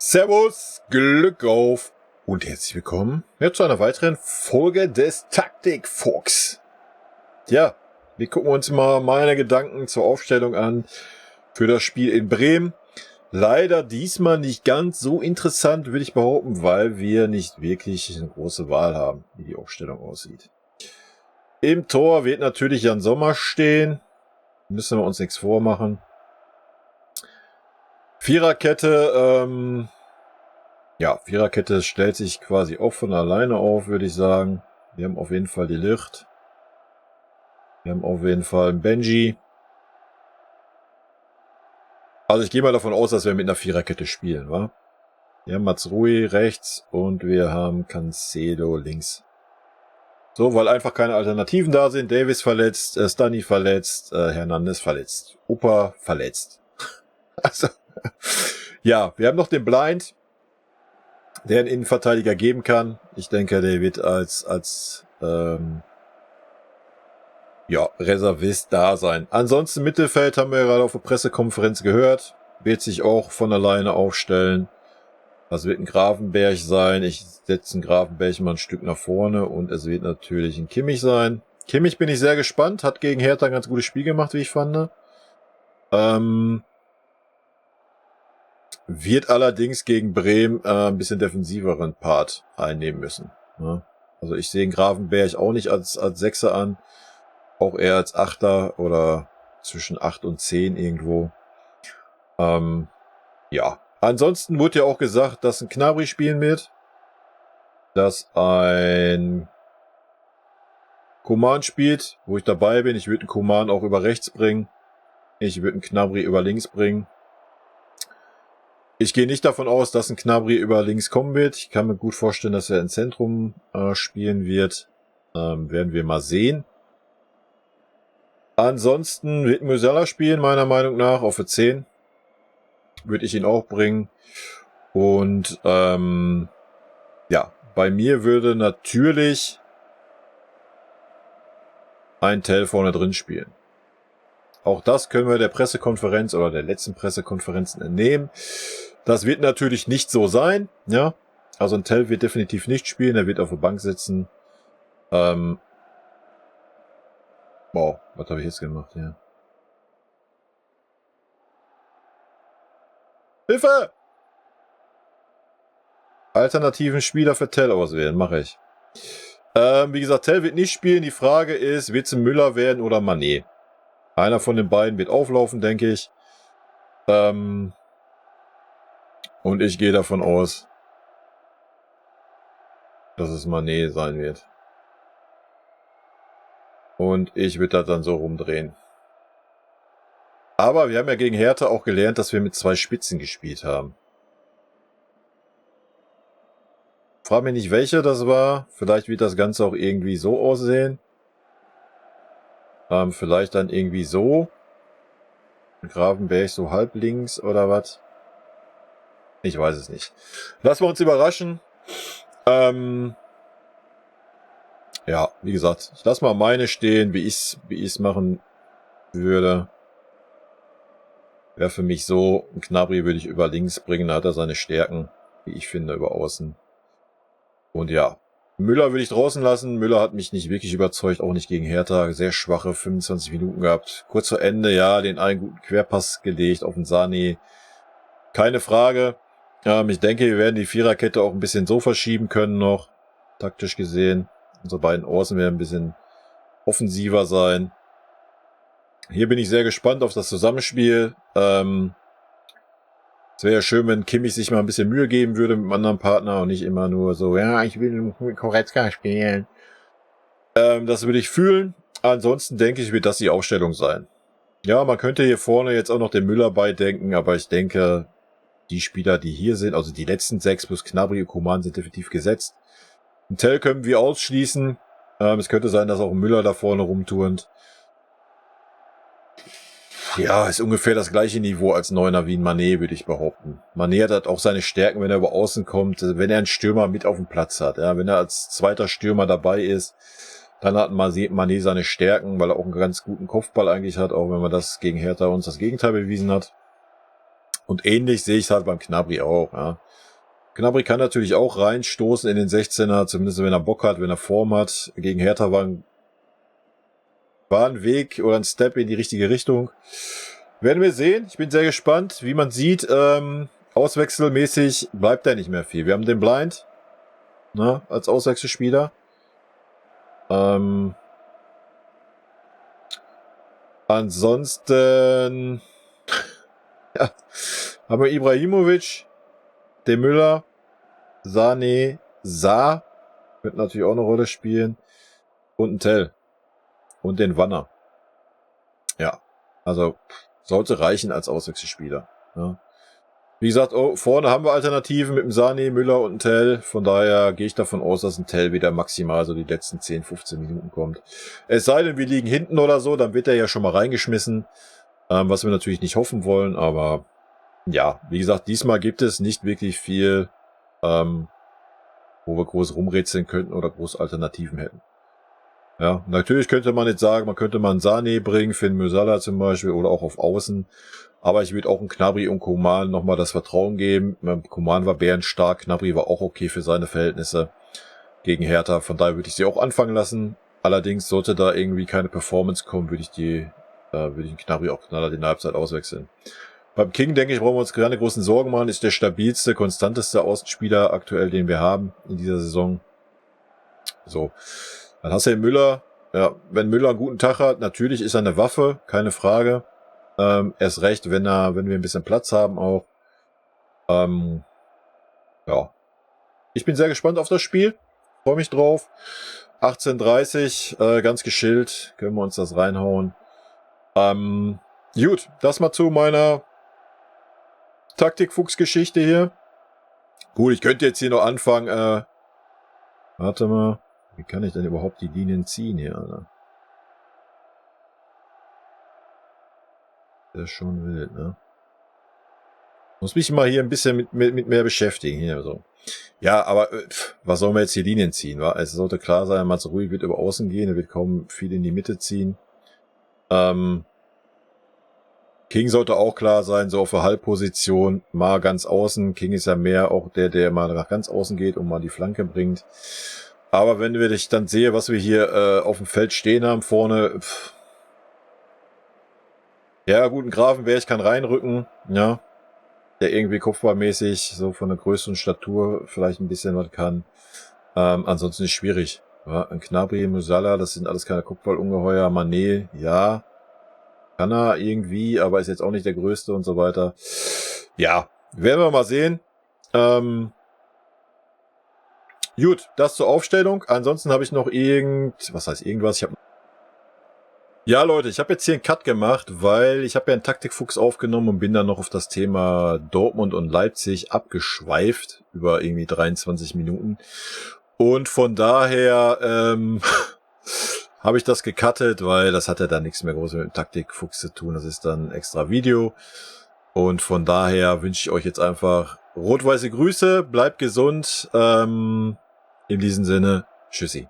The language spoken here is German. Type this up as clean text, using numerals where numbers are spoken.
Servus, Glück auf und herzlich willkommen zu einer weiteren Folge des Taktikfuchs. Ja, wir gucken uns mal meine Gedanken zur Aufstellung an für das Spiel in Bremen. Leider diesmal nicht ganz so interessant, würde ich behaupten, weil wir nicht wirklich eine große Wahl haben, wie die Aufstellung aussieht. Im Tor wird natürlich Jan Sommer stehen. Müssen wir uns nichts vormachen. Viererkette, Viererkette stellt sich quasi auch von alleine auf, würde ich sagen. Wir haben auf jeden Fall die Licht. Wir haben auf jeden Fall einen Benji. Also ich gehe mal davon aus, dass wir mit einer Viererkette spielen, wa? Wir haben Mazrui rechts und wir haben Cancelo links. So, weil einfach keine Alternativen da sind. Davis verletzt, Stani verletzt, Hernandez verletzt, Opa verletzt. Also, ja, wir haben noch den Blind, der einen Innenverteidiger geben kann. Ich denke, der wird als Reservist da sein. Ansonsten Mittelfeld haben wir gerade auf der Pressekonferenz gehört. Wird sich auch von alleine aufstellen. Das wird ein Grafenberg sein. Ich setze einen Grafenberg mal ein Stück nach vorne und es wird natürlich ein Kimmich sein. Kimmich bin ich sehr gespannt. Hat gegen Hertha ein ganz gutes Spiel gemacht, wie ich fand. Wird allerdings gegen Bremen ein bisschen defensiveren Part einnehmen müssen. Ne? Also ich sehe den Grafenberg auch nicht als Sechser an. Auch eher als Achter oder zwischen 8 und 10 irgendwo. Ja. Ansonsten wurde ja auch gesagt, dass ein Gnabry spielen wird. Dass ein Coman spielt, wo ich dabei bin. Ich würde einen Coman auch über rechts bringen. Ich würde einen Gnabry über links bringen. Ich gehe nicht davon aus, dass ein Gnabry über links kommen wird. Ich kann mir gut vorstellen, dass er im Zentrum spielen wird. Werden wir mal sehen. Ansonsten wird Musiala spielen, meiner Meinung nach, auf der 10. Würde ich ihn auch bringen. Und bei mir würde natürlich ein Tell vorne drin spielen. Auch das können wir der Pressekonferenz oder der letzten Pressekonferenzen entnehmen. Das wird natürlich nicht so sein. Ja, also ein Tell wird definitiv nicht spielen. Er wird auf der Bank sitzen. Wow, was habe ich jetzt gemacht? Ja. Hilfe! Alternativen Spieler für Tell auswählen, mache ich. Wie gesagt, Tell wird nicht spielen. Die Frage ist, wird es Müller werden oder Mané? Einer von den beiden wird auflaufen, denke ich. Und ich gehe davon aus, dass es Mané sein wird. Und ich würde das dann so rumdrehen. Aber wir haben ja gegen Hertha auch gelernt, dass wir mit 2 Spitzen gespielt haben. Frag mich nicht, welche das war. Vielleicht wird das Ganze auch irgendwie so aussehen. Vielleicht dann irgendwie so. Grafenberg so halb links oder was. Ich weiß es nicht. Lassen wir uns überraschen. Ja, wie gesagt, ich lasse mal meine stehen, wie ich es machen würde. Wäre für mich so, ein Gnabry würde ich über links bringen, da hat er seine Stärken, wie ich finde, über außen. Und ja, Müller würde ich draußen lassen. Müller hat mich nicht wirklich überzeugt, auch nicht gegen Hertha. Sehr schwache 25 Minuten gehabt. Kurz vor Ende, ja, den einen guten Querpass gelegt auf den Sané. Keine Frage. Ich denke, wir werden die Viererkette auch ein bisschen so verschieben können noch, taktisch gesehen. Unsere beiden Außen werden ein bisschen offensiver sein. Hier bin ich sehr gespannt auf das Zusammenspiel. Es wäre ja schön, wenn Kimmich sich mal ein bisschen Mühe geben würde mit einem anderen Partner und nicht immer nur so, ja, ich will mit Goretzka spielen. Das würde ich fühlen. Ansonsten denke ich, wird das die Aufstellung sein. Ja, man könnte hier vorne jetzt auch noch den Müller beidenken, aber ich denke, die Spieler, die hier sind, also die letzten 6 plus Gnabry und Coman sind definitiv gesetzt. Ein Tell können wir ausschließen. Es könnte sein, dass auch ein Müller da vorne rumturnt. Ja, ist ungefähr das gleiche Niveau als Neuner wie ein Mané, würde ich behaupten. Mané hat auch seine Stärken, wenn er über außen kommt, wenn er einen Stürmer mit auf dem Platz hat. Ja, wenn er als zweiter Stürmer dabei ist, dann hat Mané seine Stärken, weil er auch einen ganz guten Kopfball eigentlich hat, auch wenn man das gegen Hertha uns das Gegenteil bewiesen hat. Und ähnlich sehe ich es halt beim Gnabry auch. Ja. Gnabry kann natürlich auch reinstoßen in den 16er, zumindest wenn er Bock hat, wenn er Form hat. Gegen Hertha war ein Weg oder ein Step in die richtige Richtung. Werden wir sehen. Ich bin sehr gespannt. Wie man sieht, auswechselmäßig bleibt da nicht mehr viel. Wir haben den Blind, ne, als Auswechselspieler. Ansonsten ja, haben wir Ibrahimovic, den Müller, Sané, Sa wird natürlich auch eine Rolle spielen und ein Tell und den Wanner. Ja, also sollte reichen als Auswechselspieler. Ja. Wie gesagt, vorne haben wir Alternativen mit dem Sané, Müller und ein Tell. Von daher gehe ich davon aus, dass ein Tell wieder maximal so die letzten 10, 15 Minuten kommt. Es sei denn, wir liegen hinten oder so, dann wird er ja schon mal reingeschmissen. Was wir natürlich nicht hoffen wollen, aber ja, wie gesagt, diesmal gibt es nicht wirklich viel, wo wir groß rumrätseln könnten oder groß Alternativen hätten. Ja, natürlich könnte man jetzt sagen, man könnte mal einen Sané bringen, für einen Musiala zum Beispiel oder auch auf Außen. Aber ich würde auch einen Gnabry und Coman nochmal das Vertrauen geben. Coman war bärenstark, Gnabry war auch okay für seine Verhältnisse gegen Hertha. Von daher würde ich sie auch anfangen lassen. Allerdings sollte da irgendwie keine Performance kommen, würde ich den Gnabry auch knaller in der Halbzeit auswechseln. Beim King, denke ich, brauchen wir uns keine großen Sorgen machen. Ist der stabilste, konstanteste Außenspieler aktuell, den wir haben in dieser Saison. So. Dann hast du den Müller. Ja, wenn Müller einen guten Tag hat, natürlich ist er eine Waffe, keine Frage. Erst recht, wenn wir ein bisschen Platz haben auch. Ja. Ich bin sehr gespannt auf das Spiel. Freue mich drauf. 18:30, ganz geschillt. Können wir uns das reinhauen. Gut, das mal zu meiner Taktikfuchs-Geschichte hier. Gut, ich könnte jetzt hier noch anfangen. Warte mal. Wie kann ich denn überhaupt die Linien ziehen hier, Alter? Das ist schon wild, ne? Muss mich mal hier ein bisschen mit mehr beschäftigen hier, so. Ja, aber was sollen wir jetzt hier Linien ziehen, wa? Es sollte klar sein, Mazraoui wird über außen gehen, er wird kaum viel in die Mitte ziehen. King sollte auch klar sein, so auf der Halbposition, mal ganz außen. King ist ja mehr auch der mal nach ganz außen geht und mal die Flanke bringt. Aber wenn ich dann sehe, was wir hier auf dem Feld stehen haben vorne, ja, guten Grafenberg kann reinrücken, ja, der irgendwie kopfballmäßig so von der Größe und Statur vielleicht ein bisschen was kann. Ansonsten ist schwierig. Ja, ein Gnabry, Musiala, das sind alles keine Kopfballungeheuer. Mané, ja, kann er irgendwie, aber ist jetzt auch nicht der Größte und so weiter. Ja, werden wir mal sehen. Gut, das zur Aufstellung. Ansonsten habe ich noch was heißt irgendwas? Ja, Leute, ich habe jetzt hier einen Cut gemacht, weil ich habe ja einen Taktikfuchs aufgenommen und bin dann noch auf das Thema Dortmund und Leipzig abgeschweift über irgendwie 23 Minuten. Und von daher habe ich das gecuttet, weil das hat ja dann nichts mehr groß mit dem Taktikfuchs zu tun. Das ist dann ein extra Video. Und von daher wünsche ich euch jetzt einfach rot-weiße Grüße, bleibt gesund. In diesem Sinne, tschüssi.